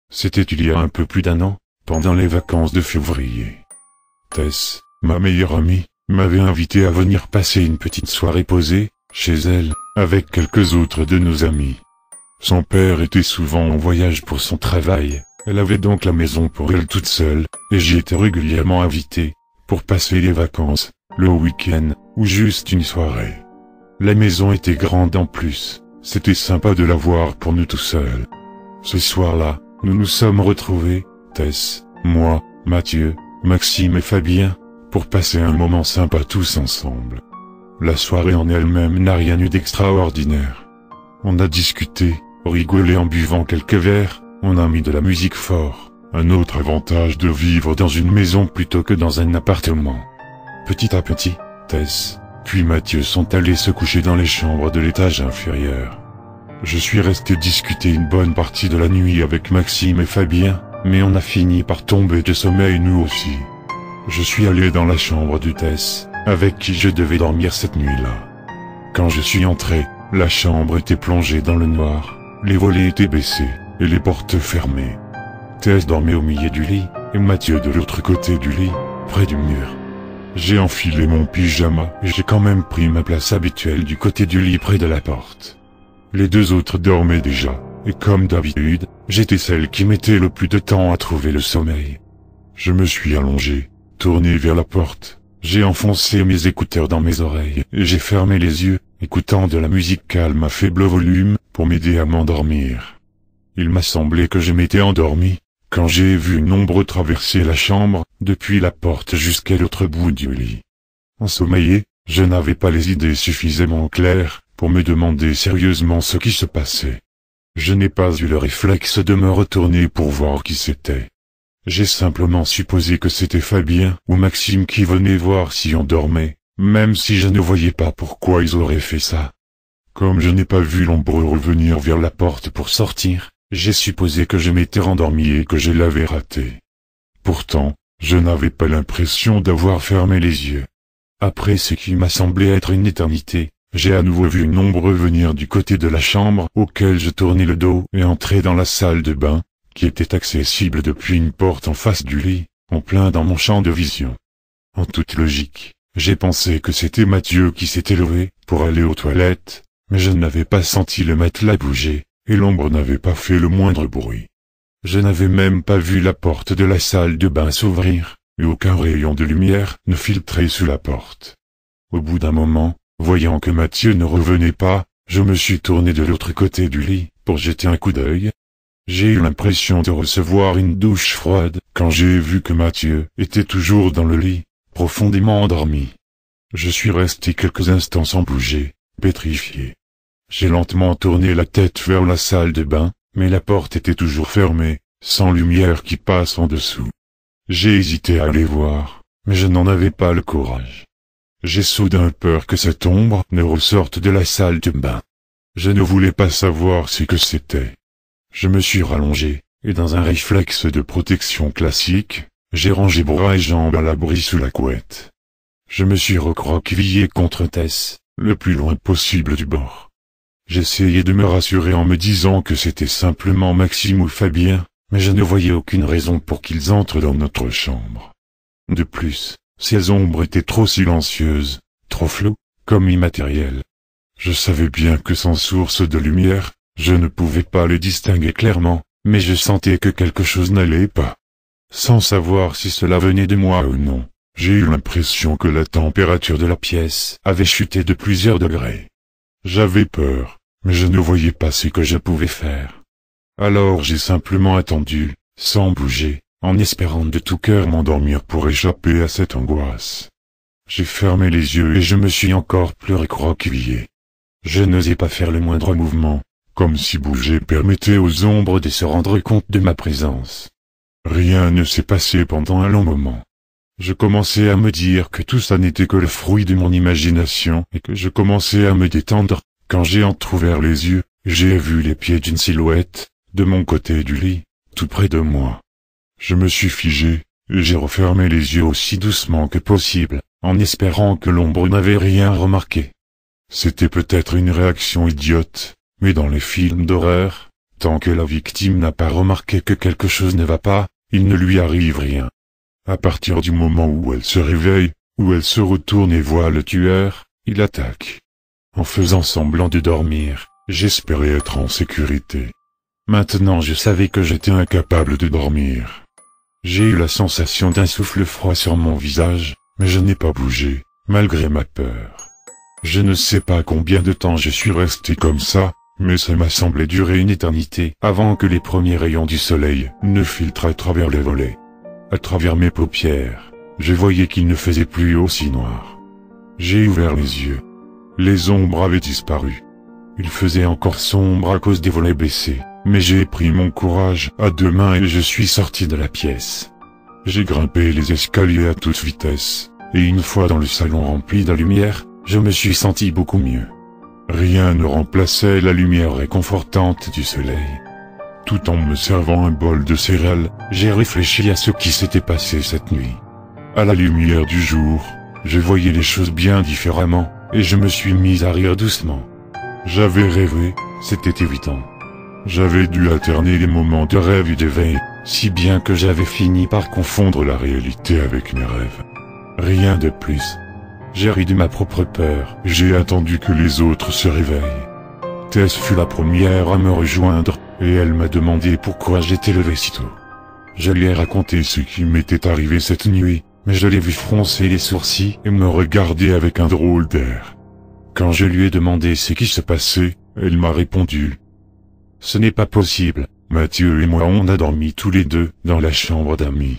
C'était il y a un peu plus d'un an, pendant les vacances de février. Tess, ma meilleure amie, m'avait invité à venir passer une petite soirée posée, chez elle, avec quelques autres de nos amis. Son père était souvent en voyage pour son travail, elle avait donc la maison pour elle toute seule, et j'y étais régulièrement invité, pour passer les vacances, le week-end, ou juste une soirée. La maison était grande en plus, c'était sympa de la voir pour nous tout seuls. Ce soir-là, nous nous sommes retrouvés, Tess, moi, Mathieu, Maxime et Fabien, pour passer un moment sympa tous ensemble. La soirée en elle-même n'a rien eu d'extraordinaire. On a discuté, rigolé en buvant quelques verres, on a mis de la musique fort, un autre avantage de vivre dans une maison plutôt que dans un appartement. Petit à petit, Tess, puis Mathieu sont allés se coucher dans les chambres de l'étage inférieur. Je suis resté discuter une bonne partie de la nuit avec Maxime et Fabien, mais on a fini par tomber de sommeil nous aussi. Je suis allé dans la chambre de Tess, avec qui je devais dormir cette nuit-là. Quand je suis entré, la chambre était plongée dans le noir, les volets étaient baissés, et les portes fermées. Tess dormait au milieu du lit, et Mathieu de l'autre côté du lit, près du mur. J'ai enfilé mon pyjama, et j'ai quand même pris ma place habituelle du côté du lit près de la porte. Les deux autres dormaient déjà, et comme d'habitude, j'étais celle qui mettait le plus de temps à trouver le sommeil. Je me suis allongé, tourné vers la porte, j'ai enfoncé mes écouteurs dans mes oreilles, et j'ai fermé les yeux, écoutant de la musique calme à faible volume, pour m'aider à m'endormir. Il m'a semblé que je m'étais endormi, quand j'ai vu une ombre traverser la chambre, depuis la porte jusqu'à l'autre bout du lit. Ensommeillé, je n'avais pas les idées suffisamment claires, pour me demander sérieusement ce qui se passait. Je n'ai pas eu le réflexe de me retourner pour voir qui c'était. J'ai simplement supposé que c'était Fabien ou Maxime qui venaient voir si on dormait, même si je ne voyais pas pourquoi ils auraient fait ça. Comme je n'ai pas vu l'ombre revenir vers la porte pour sortir, j'ai supposé que je m'étais rendormi et que je l'avais raté. Pourtant, je n'avais pas l'impression d'avoir fermé les yeux. Après ce qui m'a semblé être une éternité, j'ai à nouveau vu une ombre venir du côté de la chambre auquel je tournais le dos et entrer dans la salle de bain, qui était accessible depuis une porte en face du lit, en plein dans mon champ de vision. En toute logique, j'ai pensé que c'était Mathieu qui s'était levé pour aller aux toilettes, mais je n'avais pas senti le matelas bouger, et l'ombre n'avait pas fait le moindre bruit. Je n'avais même pas vu la porte de la salle de bain s'ouvrir, et aucun rayon de lumière ne filtrait sous la porte. Au bout d'un moment, voyant que Mathieu ne revenait pas, je me suis tourné de l'autre côté du lit, pour jeter un coup d'œil. J'ai eu l'impression de recevoir une douche froide, quand j'ai vu que Mathieu était toujours dans le lit, profondément endormi. Je suis resté quelques instants sans bouger, pétrifié. J'ai lentement tourné la tête vers la salle de bain, mais la porte était toujours fermée, sans lumière qui passe en dessous. J'ai hésité à aller voir, mais je n'en avais pas le courage. J'ai soudain peur que cette ombre ne ressorte de la salle de bain. Je ne voulais pas savoir ce que c'était. Je me suis rallongé, et dans un réflexe de protection classique, j'ai rangé bras et jambes à l'abri sous la couette. Je me suis recroquevillé contre Tess, le plus loin possible du bord. J'essayais de me rassurer en me disant que c'était simplement Maxime ou Fabien, mais je ne voyais aucune raison pour qu'ils entrent dans notre chambre. De plus, ces ombres étaient trop silencieuses, trop floues, comme immatérielles. Je savais bien que sans source de lumière, je ne pouvais pas les distinguer clairement, mais je sentais que quelque chose n'allait pas. Sans savoir si cela venait de moi ou non, j'ai eu l'impression que la température de la pièce avait chuté de plusieurs degrés. J'avais peur, mais je ne voyais pas ce que je pouvais faire. Alors j'ai simplement attendu, sans bouger, en espérant de tout cœur m'endormir pour échapper à cette angoisse. J'ai fermé les yeux et je me suis encore plus recroquevillé. Je n'osais pas faire le moindre mouvement, comme si bouger permettait aux ombres de se rendre compte de ma présence. Rien ne s'est passé pendant un long moment. Je commençais à me dire que tout ça n'était que le fruit de mon imagination et que je commençais à me détendre, quand j'ai entrouvert les yeux, j'ai vu les pieds d'une silhouette, de mon côté du lit, tout près de moi. Je me suis figé, et j'ai refermé les yeux aussi doucement que possible, en espérant que l'ombre n'avait rien remarqué. C'était peut-être une réaction idiote, mais dans les films d'horreur, Tant que la victime n'a pas remarqué que quelque chose ne va pas, il ne lui arrive rien. À partir du moment où elle se réveille, où elle se retourne et voit le tueur, il attaque. En faisant semblant de dormir, j'espérais être en sécurité. Maintenant je savais que j'étais incapable de dormir. J'ai eu la sensation d'un souffle froid sur mon visage, mais je n'ai pas bougé, malgré ma peur. Je ne sais pas combien de temps je suis resté comme ça, mais ça m'a semblé durer une éternité avant que les premiers rayons du soleil ne filtrent à travers les volets. À travers mes paupières, je voyais qu'il ne faisait plus aussi noir. J'ai ouvert les yeux. Les ombres avaient disparu. Il faisait encore sombre à cause des volets baissés, mais j'ai pris mon courage à deux mains et je suis sorti de la pièce. J'ai grimpé les escaliers à toute vitesse, et une fois dans le salon rempli de lumière, je me suis senti beaucoup mieux. Rien ne remplaçait la lumière réconfortante du soleil. Tout en me servant un bol de céréales, j'ai réfléchi à ce qui s'était passé cette nuit. À la lumière du jour, je voyais les choses bien différemment, et je me suis mis à rire doucement. J'avais rêvé, c'était évident. J'avais dû alterner les moments de rêve et d'éveil, si bien que j'avais fini par confondre la réalité avec mes rêves. Rien de plus. J'ai ri de ma propre peur, j'ai attendu que les autres se réveillent. Tess fut la première à me rejoindre, et elle m'a demandé pourquoi j'étais levé si tôt. Je lui ai raconté ce qui m'était arrivé cette nuit, mais je l'ai vu froncer les sourcils et me regarder avec un drôle d'air. Quand je lui ai demandé ce qui se passait, elle m'a répondu. Ce n'est pas possible, Mathieu et moi on a dormi tous les deux dans la chambre d'amis.